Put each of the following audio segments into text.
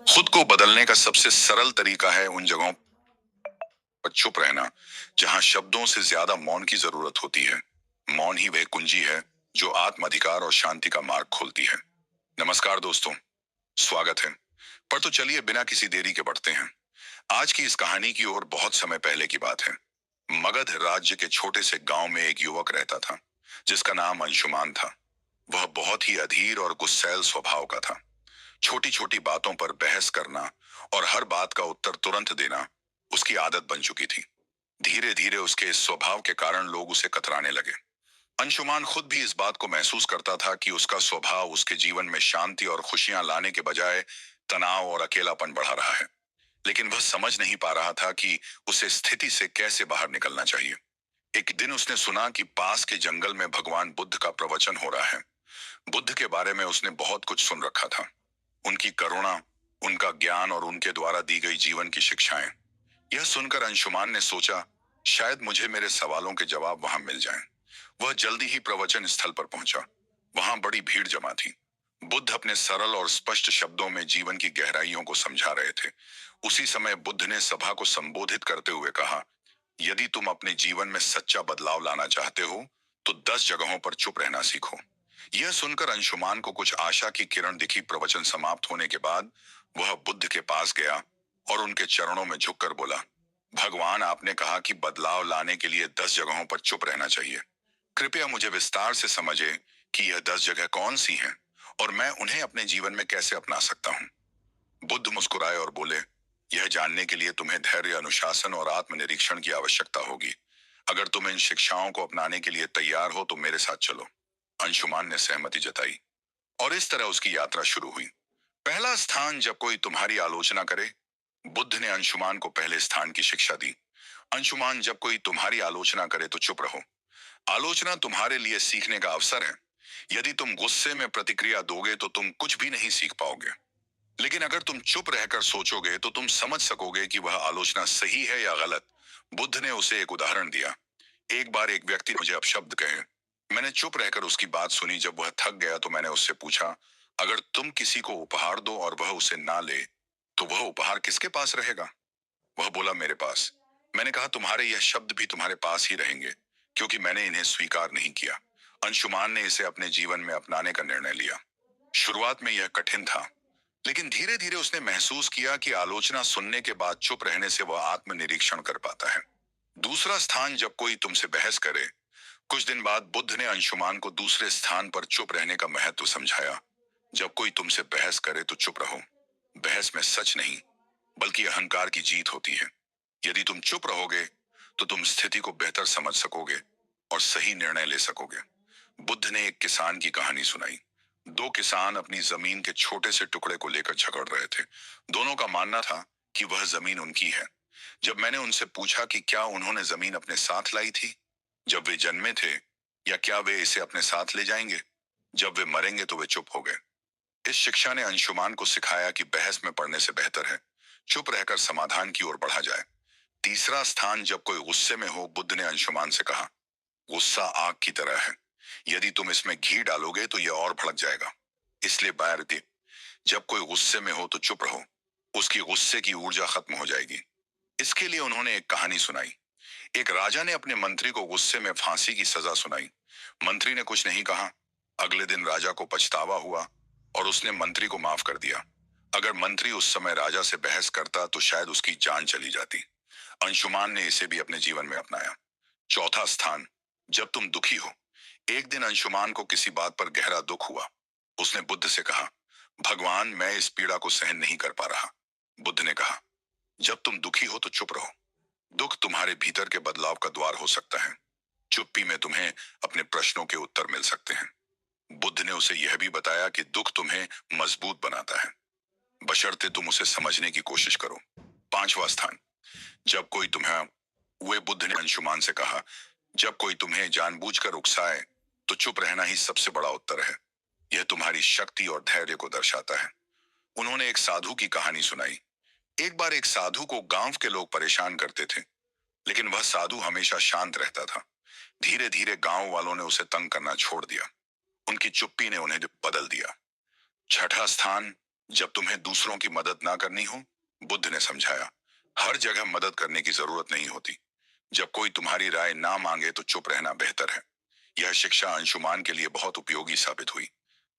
खुद को बदलने का सबसे सरल तरीका है उन जगहों पर चुप रहना जहां शब्दों से ज्यादा मौन की जरूरत होती है। मौन ही वह कुंजी है जो आत्म अधिकार और शांति का मार्ग खोलती है। नमस्कार दोस्तों, स्वागत है। पर तो चलिए बिना किसी देरी के बढ़ते हैं। आज की इस कहानी की ओर। बहुत समय पहले की बात है। मगध राज्य के छोटे से गांव में एक युवक रहता था जिसका नाम अंशुमान था। वह बहुत ही अधीर और गुस्सैल स्वभाव का था। छोटी छोटी बातों पर बहस करना और हर बात का उत्तर तुरंत देना उसकी आदत बन चुकी थी। धीरे धीरे उसके इस स्वभाव के कारण लोग उसे कतराने लगे। अंशुमान खुद भी इस बात को महसूस करता था कि उसका स्वभाव उसके जीवन में शांति और खुशियां लाने के बजाय तनाव और अकेलापन बढ़ा रहा है। लेकिन वह समझ नहीं पा रहा था कि उसे स्थिति से कैसे बाहर निकलना चाहिए। एक दिन उसने सुना कि पास के जंगल में भगवान बुद्ध का प्रवचन हो रहा है। बुद्ध के बारे में उसने बहुत कुछ सुन रखा था। उनकी करुणा, उनका ज्ञान और उनके द्वारा दी गई जीवन की शिक्षाएं। यह सुनकर अंशुमान ने सोचा, शायद मुझे मेरे सवालों के जवाब वहां मिल जाएं। वह जल्दी ही प्रवचन स्थल पर पहुंचा। वहां बड़ी भीड़ जमा थी। बुद्ध अपने सरल और स्पष्ट शब्दों में जीवन की गहराइयों को समझा रहे थे। उसी समय बुद्ध ने सभा को संबोधित करते हुए कहा, यदि तुम अपने जीवन में सच्चा बदलाव लाना चाहते हो तो 10 जगहों पर चुप रहना सीखो। यह सुनकर अंशुमान को कुछ आशा की किरण दिखी। प्रवचन समाप्त होने के बाद वह बुद्ध के पास गया और उनके चरणों में झुककर बोला, भगवान, आपने कहा कि बदलाव लाने के लिए 10 जगहों पर चुप रहना चाहिए। कृपया मुझे विस्तार से समझे कि यह 10 जगह कौन सी हैं और मैं उन्हें अपने जीवन में कैसे अपना सकता हूँ। बुद्ध मुस्कुराए और बोले, यह जानने के लिए तुम्हें धैर्य, अनुशासन और आत्मनिरीक्षण की आवश्यकता होगी। अगर तुम इन शिक्षाओं को अपनाने के लिए तैयार हो तो मेरे साथ चलो। अंशुमान ने सहमति जताई और इस तरह उसकी यात्रा शुरू हुई। पहला स्थान, जब कोई तुम्हारी आलोचना करे। बुद्ध ने अंशुमान को पहले स्थान की शिक्षा दी। अंशुमान, जब कोई तुम्हारी आलोचना करे तो चुप रहो। आलोचना तुम्हारे लिए सीखने का अवसर है। यदि तुम गुस्से में प्रतिक्रिया दोगे तो तुम कुछ भी नहीं सीख पाओगे। लेकिन अगर तुम चुप रहकर सोचोगे तो तुम समझ सकोगे कि वह आलोचना सही है या गलत। बुद्ध ने उसे एक उदाहरण दिया। एक बार एक व्यक्ति मुझे अपशब्द कहे। मैंने चुप रहकर उसकी बात सुनी। जब वह थक गया तो मैंने उससे पूछा, अगर तुम किसी को उपहार दो और वह उसे ना ले तो वह उपहार किसके पास रहेगा? वह बोला, मेरे पास। मैंने कहा, तुम्हारे यह शब्द भी तुम्हारे पास ही रहेंगे क्योंकि मैंने इन्हें स्वीकार नहीं किया। अंशुमान ने इसे अपने जीवन में अपनाने का निर्णय लिया। शुरुआत में यह कठिन था, लेकिन धीरे धीरे उसने महसूस किया कि आलोचना सुनने के बाद चुप रहने से वह आत्मनिरीक्षण कर पाता है। दूसरा स्थान, जब कोई तुमसे बहस करे। कुछ दिन बाद बुद्ध ने अंशुमान को दूसरे स्थान पर चुप रहने का महत्व समझाया। जब कोई तुमसे बहस करे तो चुप रहो। बहस में सच नहीं बल्कि अहंकार की जीत होती है। यदि तुम चुप रहोगे तो तुम स्थिति को बेहतर समझ सकोगे और सही निर्णय ले सकोगे। बुद्ध ने एक किसान की कहानी सुनाई। दो किसान अपनी जमीन के छोटे से टुकड़े को लेकर झगड़ रहे थे। दोनों का मानना था कि वह जमीन उनकी है। जब मैंने उनसे पूछा कि क्या उन्होंने जमीन अपने साथ लाई थी जब वे जन्मे थे, या क्या वे इसे अपने साथ ले जाएंगे जब वे मरेंगे, तो वे चुप हो गए। इस शिक्षा ने अंशुमान को सिखाया कि बहस में पड़ने से बेहतर है चुप रहकर समाधान की ओर बढ़ा जाए। तीसरा स्थान, जब कोई गुस्से में हो। बुद्ध ने अंशुमान से कहा, गुस्सा आग की तरह है। यदि तुम इसमें घी डालोगे तो यह और भड़क जाएगा। इसलिए बैरती, जब कोई गुस्से में हो तो चुप रहो। उसकी गुस्से की ऊर्जा खत्म हो जाएगी। इसके लिए उन्होंने एक कहानी सुनाई। एक राजा ने अपने मंत्री को गुस्से में फांसी की सजा सुनाई। मंत्री ने कुछ नहीं कहा। अगले दिन राजा को पछतावा हुआ और उसने मंत्री को माफ कर दिया। अगर मंत्री उस समय राजा से बहस करता तो शायद उसकी जान चली जाती। अंशुमान ने इसे भी अपने जीवन में अपनाया। चौथा स्थान, जब तुम दुखी हो। एक दिन अंशुमान को किसी बात पर गहरा दुख हुआ। उसने बुद्ध से कहा, भगवान, मैं इस पीड़ा को सहन नहीं कर पा रहा। बुद्ध ने कहा, जब तुम दुखी हो तो चुप रहो। दुख तुम्हारे भीतर के बदलाव का द्वार हो सकता है। चुप्पी में तुम्हें अपने प्रश्नों के उत्तर मिल सकते हैं। बुद्ध ने उसे यह भी बताया कि दुख तुम्हें मजबूत बनाता है, बशर्ते तुम उसे समझने की कोशिश करो। पांचवा स्थान, जब कोई तुम्हें हुए। बुद्ध ने अंशुमान से कहा, जब कोई तुम्हें जानबूझकर उकसाए तो चुप रहना ही सबसे बड़ा उत्तर है। यह तुम्हारी शक्ति और धैर्य को दर्शाता है। उन्होंने एक साधु की कहानी सुनाई। एक बार एक साधु को गांव के लोग परेशान करते थे, लेकिन वह साधु हमेशा शांत रहता था। धीरे धीरे गांव वालों ने उसे तंग करना छोड़ दिया। उनकी चुप्पी ने उन्हें बदल दिया। छठा स्थान, जब तुम्हें दूसरों की मदद ना करनी हो, बुद्ध ने समझाया, हर जगह मदद करने की जरूरत नहीं होती। जब कोई तुम्हारी राय ना मांगे तो चुप रहना बेहतर है। यह शिक्षा अंशुमान के लिए बहुत उपयोगी साबित हुई।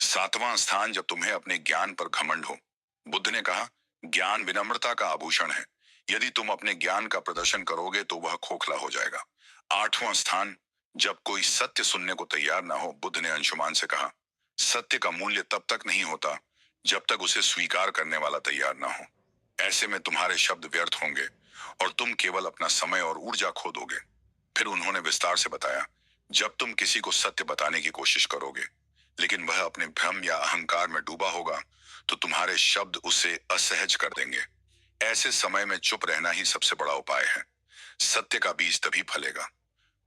सातवां स्थान, जब तुम्हें अपने ज्ञान पर घमंड हो। बुद्ध ने कहा, ज्ञान विनम्रता का आभूषण है। यदि तुम अपने ज्ञान का प्रदर्शन करोगे तो वह खोखला हो जाएगा। आठवां स्थान, जब कोई सत्य सुनने को तैयार ना हो। बुद्ध ने अंशुमान से कहा, सत्य का मूल्य तब तक नहीं होता जब तक उसे स्वीकार करने वाला तैयार ना हो। ऐसे में तुम्हारे शब्द व्यर्थ होंगे और तुम केवल अपना समय और ऊर्जा खो दोगे। फिर उन्होंने विस्तार से बताया, जब तुम किसी को सत्य बताने की कोशिश करोगे लेकिन वह अपने भ्रम या अहंकार में डूबा होगा तो तुम्हारे शब्द उसे असहज कर देंगे। ऐसे समय में चुप रहना ही सबसे बड़ा उपाय है। सत्य का बीज तभी फलेगा।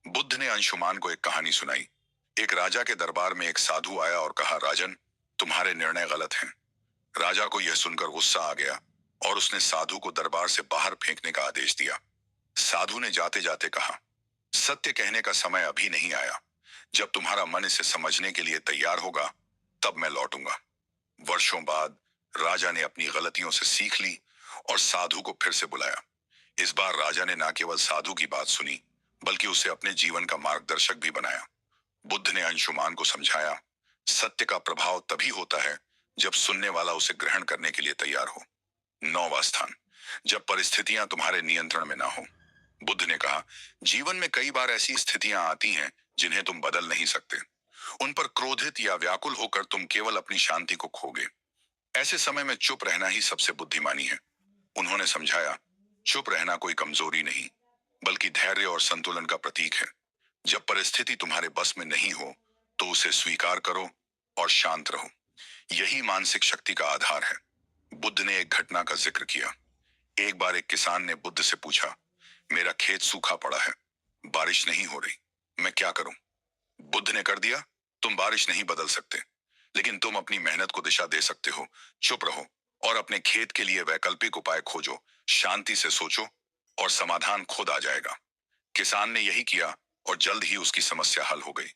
बुद्ध ने अंशुमान को एक कहानी सुनाई। एक राजा के दरबार में एक साधु आया और कहा, राजन, तुम्हारे निर्णय गलत हैं। राजा को यह सुनकर गुस्सा आ गया और उसने साधु को दरबार से बाहर फेंकने का आदेश दिया। साधु ने जाते जाते कहा, सत्य कहने का समय अभी नहीं आया। जब तुम्हारा मन इसे समझने के लिए तैयार होगा तब मैं लौटूंगा। वर्षों बाद राजा ने अपनी गलतियों से सीख ली और साधु को फिर से बुलाया। इस बार राजा ने न केवल साधु की बात सुनी बल्कि उसे अपने जीवन का मार्गदर्शक भी बनाया। बुद्ध ने अंशुमान को समझाया, सत्य का प्रभाव तभी होता है जब सुनने वाला उसे ग्रहण करने के लिए तैयार हो। नौवां स्थान, जब परिस्थितियां तुम्हारे नियंत्रण में ना हो। बुद्ध ने कहा, जीवन में कई बार ऐसी स्थितियां आती हैं जिन्हें तुम बदल नहीं सकते। उन पर क्रोधित या व्याकुल होकर तुम केवल अपनी शांति को खोगे। ऐसे समय में चुप रहना ही सबसे बुद्धिमानी है। उन्होंने समझाया, चुप रहना कोई कमजोरी नहीं बल्कि धैर्य और संतुलन का प्रतीक है। जब परिस्थिति तुम्हारे बस में नहीं हो तो उसे स्वीकार करो और शांत रहो। यही मानसिक शक्ति का आधार है। बुद्ध ने एक घटना का जिक्र किया। एक बार एक किसान ने बुद्ध से पूछा, मेरा खेत सूखा पड़ा है, बारिश नहीं हो रही, मैं क्या करूं? बुद्ध ने कर दिया, तुम बारिश नहीं बदल सकते लेकिन तुम अपनी मेहनत को दिशा दे सकते हो। चुप रहो और अपने खेत के लिए वैकल्पिक उपाय खोजो। शांति से सोचो और समाधान खुद आ जाएगा। किसान ने यही किया और जल्द ही उसकी समस्या हल हो गई।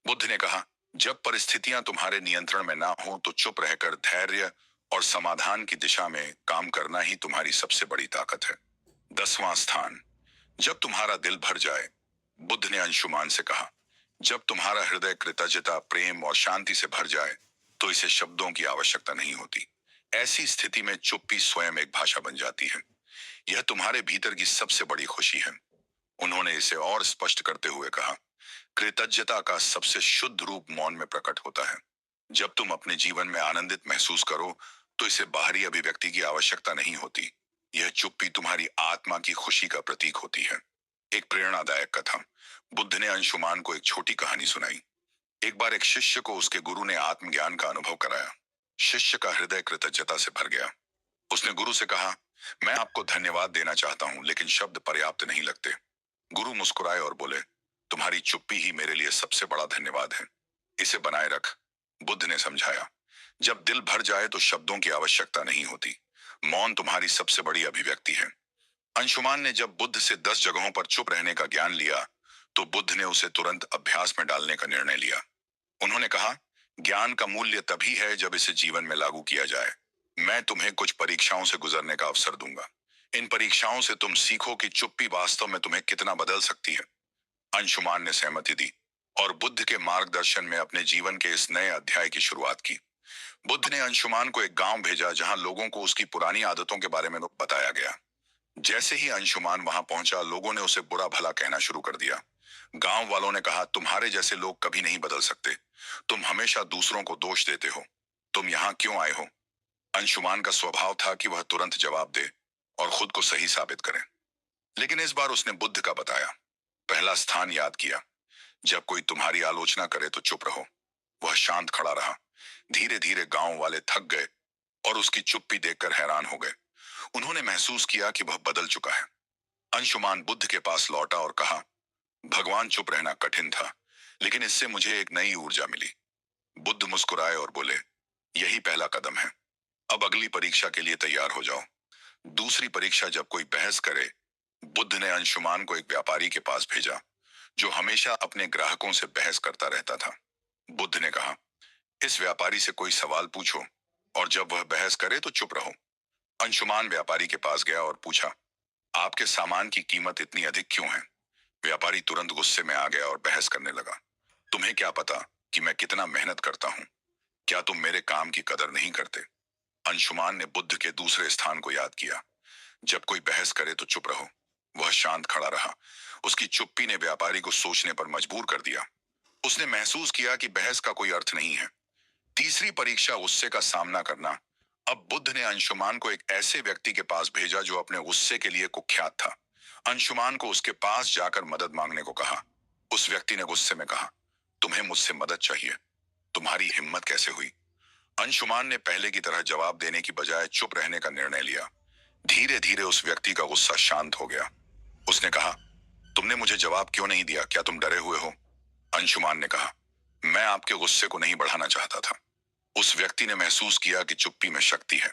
बुद्ध ने कहा, जब परिस्थितियां तुम्हारे नियंत्रण में ना हो तो चुप रहकर धैर्य और समाधान की दिशा में काम करना ही तुम्हारी सबसे बड़ी ताकत है। 10वां स्थान, जब तुम्हारा दिल भर जाए। बुद्ध ने अंशुमान से कहा, जब तुम्हारा हृदय कृतज्ञता, प्रेम और शांति से भर जाए तो इसे शब्दों की आवश्यकता नहीं होती। ऐसी स्थिति में चुप्पी स्वयं एक भाषा बन जाती है। यह तुम्हारे भीतर की सबसे बड़ी खुशी है। उन्होंने इसे और स्पष्ट करते हुए कहा, कृतज्ञता का सबसे शुद्ध रूप मौन में प्रकट होता है। जब तुम अपने जीवन में आनंदित महसूस करो तो इसे बाहरी अभिव्यक्ति की आवश्यकता नहीं होती। यह चुप्पी तुम्हारी आत्मा की खुशी का प्रतीक होती है। एक प्रेरणादायक कथा। बुद्ध ने अंशुमान को एक छोटी कहानी सुनाई। एक बार एक शिष्य को उसके गुरु ने आत्मज्ञान का अनुभव कराया। शिष्य का हृदय कृतज्ञता से भर गया। उसने गुरु से कहा, मैं आपको धन्यवाद देना चाहता हूं लेकिन शब्द पर्याप्त नहीं लगते। गुरु मुस्कुराए और बोले, तुम्हारी चुप्पी ही मेरे लिए सबसे बड़ा धन्यवाद है, इसे बनाए रख। बुद्ध ने समझाया, जब दिल भर जाए तो शब्दों की आवश्यकता नहीं होती। मौन तुम्हारी सबसे बड़ी अभिव्यक्ति है। अंशुमान ने जब बुद्ध से 10 जगहों पर चुप रहने का ज्ञान लिया तो बुद्ध ने उसे तुरंत अभ्यास में डालने का निर्णय लिया। उन्होंने कहा, ज्ञान का मूल्य तभी है जब इसे जीवन में लागू किया जाए। मैं तुम्हें कुछ परीक्षाओं से गुजरने का अवसर दूंगा। इन परीक्षाओं से तुम सीखो कि चुप्पी वास्तव में तुम्हें कितना बदल सकती है। अंशुमान ने सहमति दी और बुद्ध के मार्गदर्शन में अपने जीवन के इस नए अध्याय की शुरुआत की। बुद्ध ने अंशुमान को एक गांव भेजा जहां लोगों को उसकी पुरानी आदतों के बारे में बताया गया। जैसे ही अंशुमान वहां पहुंचा, लोगों ने उसे बुरा भला कहना शुरू कर दिया। गांव वालों ने कहा, तुम्हारे जैसे लोग कभी नहीं बदल सकते। तुम हमेशा दूसरों को दोष देते हो। तुम यहाँ क्यों आए हो? अंशुमान का स्वभाव था कि वह तुरंत जवाब दे और खुद को सही साबित करे। लेकिन इस बार उसने बुद्ध का बताया। पहला स्थान याद किया, जब कोई तुम्हारी आलोचना करे तो चुप रहो। वह शांत खड़ा रहा। धीरे धीरे गांव वाले थक गए और उसकी चुप्पी देखकर हैरान हो गए। उन्होंने महसूस किया कि वह बदल चुका है। अंशुमान बुद्ध के पास लौटा और कहा, भगवान, चुप रहना कठिन था लेकिन इससे मुझे एक नई ऊर्जा मिली। बुद्ध मुस्कुराए और बोले, यही पहला कदम है। अब अगली परीक्षा के लिए तैयार हो जाओ। दूसरी परीक्षा, जब कोई बहस करे। बुद्ध ने अंशुमान को एक व्यापारी के पास भेजा जो हमेशा अपने ग्राहकों से बहस करता रहता था। बुद्ध ने कहा, इस व्यापारी से कोई सवाल पूछो और जब वह बहस करे तो चुप रहो। अंशुमान व्यापारी के पास गया और पूछा, आपके सामान की कीमत इतनी अधिक क्यों है? व्यापारी तुरंत गुस्से में आ गया और बहस करने लगा, तुम्हें क्या पता कि मैं कितना मेहनत करता हूँ? क्या तुम मेरे काम की कदर नहीं करते? अंशुमान ने बुद्ध के दूसरे स्थान को याद किया, जब कोई बहस करे तो चुप रहो। वह शांत खड़ा रहा। उसकी चुप्पी ने व्यापारी को सोचने पर मजबूर कर दिया। उसने महसूस किया कि बहस का कोई अर्थ नहीं है। तीसरी परीक्षा, गुस्से का सामना करना। अब बुद्ध ने अंशुमान को एक ऐसे व्यक्ति के पास भेजा जो अपने गुस्से के लिए कुख्यात था। अंशुमान को उसके पास जाकर मदद मांगने को कहा। उस व्यक्ति ने गुस्से में कहा, तुम्हें मुझसे मदद चाहिए? तुम्हारी हिम्मत कैसे हुई? अंशुमान ने पहले की तरह जवाब देने की बजाय चुप रहने का निर्णय लिया। धीरे धीरे उस व्यक्ति का गुस्सा शांत हो गया। उसने कहा, तुमने मुझे जवाब क्यों नहीं दिया? क्या तुम डरे हुए हो? अंशुमान ने कहा, मैं आपके गुस्से को नहीं बढ़ाना चाहता था। उस व्यक्ति ने महसूस किया कि चुप्पी में शक्ति है।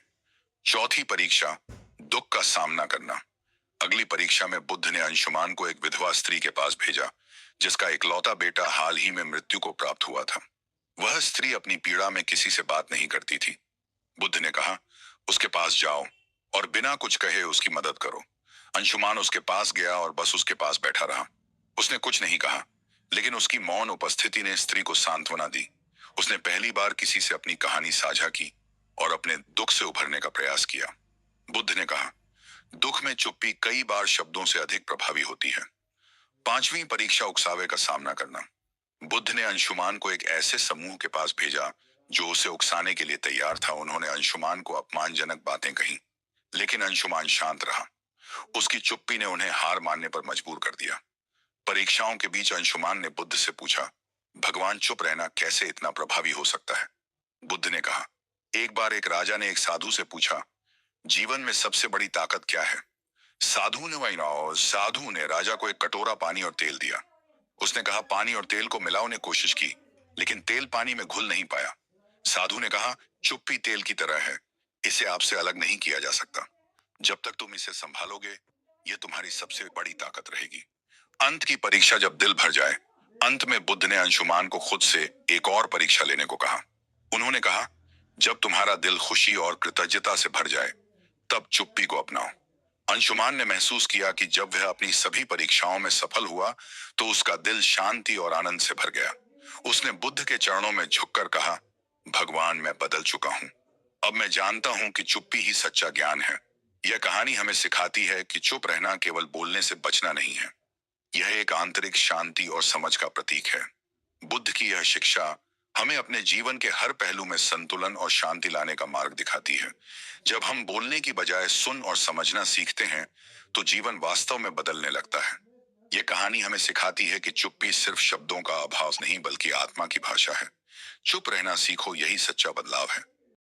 चौथी परीक्षा, दुख का सामना करना। अगली परीक्षा में बुद्ध ने अंशुमान को एक विधवा स्त्री के पास भेजा, जिसका इकलौता बेटा हाल ही में मृत्यु को प्राप्त हुआ था। वह स्त्री अपनी पीड़ा में किसी से बात नहीं करती थी। बुद्ध ने कहा, उसके पास जाओ और बिना कुछ कहे उसकी मदद करो। अंशुमान उसके पास गया और बस उसके पास बैठा रहा। उसने कुछ नहीं कहा, लेकिन उसकी मौन उपस्थिति ने स्त्री को सांत्वना दी। उसने पहली बार किसी से अपनी कहानी साझा की और अपने दुख से उभरने का प्रयास किया। बुद्ध ने कहा, दुख में चुप्पी कई बार शब्दों से अधिक प्रभावी होती है। पांचवी परीक्षा, उकसावे का सामना करना। बुद्ध ने अंशुमान को एक ऐसे समूह के पास भेजा जो उसे उकसाने के लिए तैयार था। उन्होंने अंशुमान को अपमानजनक बातें कही, लेकिन अंशुमान शांत रहा। उसकी चुप्पी ने उन्हें हार मानने पर मजबूर कर दिया। परीक्षाओं के बीच अंशुमान ने बुद्ध से पूछा, भगवान चुप रहना कैसे इतना प्रभावी हो सकता है? बुद्ध ने कहा, एक बार एक राजा ने एक साधु से पूछा, जीवन में सबसे बड़ी ताकत क्या है? साधु ने राजा को एक कटोरा पानी और तेल दिया। उसने कहा, पानी और तेल को मिलाने कोशिश की, लेकिन तेल पानी में घुल नहीं पाया। साधु ने कहा, चुप्पी तेल की तरह है, इसे आपसे अलग नहीं किया जा सकता। जब तक तुम इसे संभालोगे, यह तुम्हारी सबसे बड़ी ताकत रहेगी। अंत की परीक्षा, जब दिल भर जाए। अंत में बुद्ध ने अंशुमान को खुद से एक और परीक्षा लेने को कहा। उन्होंने कहा, जब तुम्हारा दिल खुशी और कृतज्ञता से भर जाए, तब चुप्पी को अपनाओ। अंशुमान ने महसूस किया कि जब वह अपनी सभी परीक्षाओं में सफल हुआ, तो उसका दिल शांति और आनंद से भर गया। उसने बुद्ध के चरणों में झुककर कहा, भगवान, मैं बदल चुका हूं। अब मैं जानता हूं कि चुप्पी ही सच्चा ज्ञान है। यह कहानी हमें सिखाती है कि चुप रहना केवल बोलने से बचना नहीं है, यह एक आंतरिक शांति और समझ का प्रतीक है। बुद्ध की यह शिक्षा हमें अपने जीवन के हर पहलू में संतुलन और शांति लाने का मार्ग दिखाती है। जब हम बोलने की बजाय सुन और समझना सीखते हैं, तो जीवन वास्तव में बदलने लगता है। यह कहानी हमें सिखाती है कि चुप्पी सिर्फ शब्दों का अभाव नहीं, बल्कि आत्मा की भाषा है। चुप रहना सीखो, यही सच्चा बदलाव है।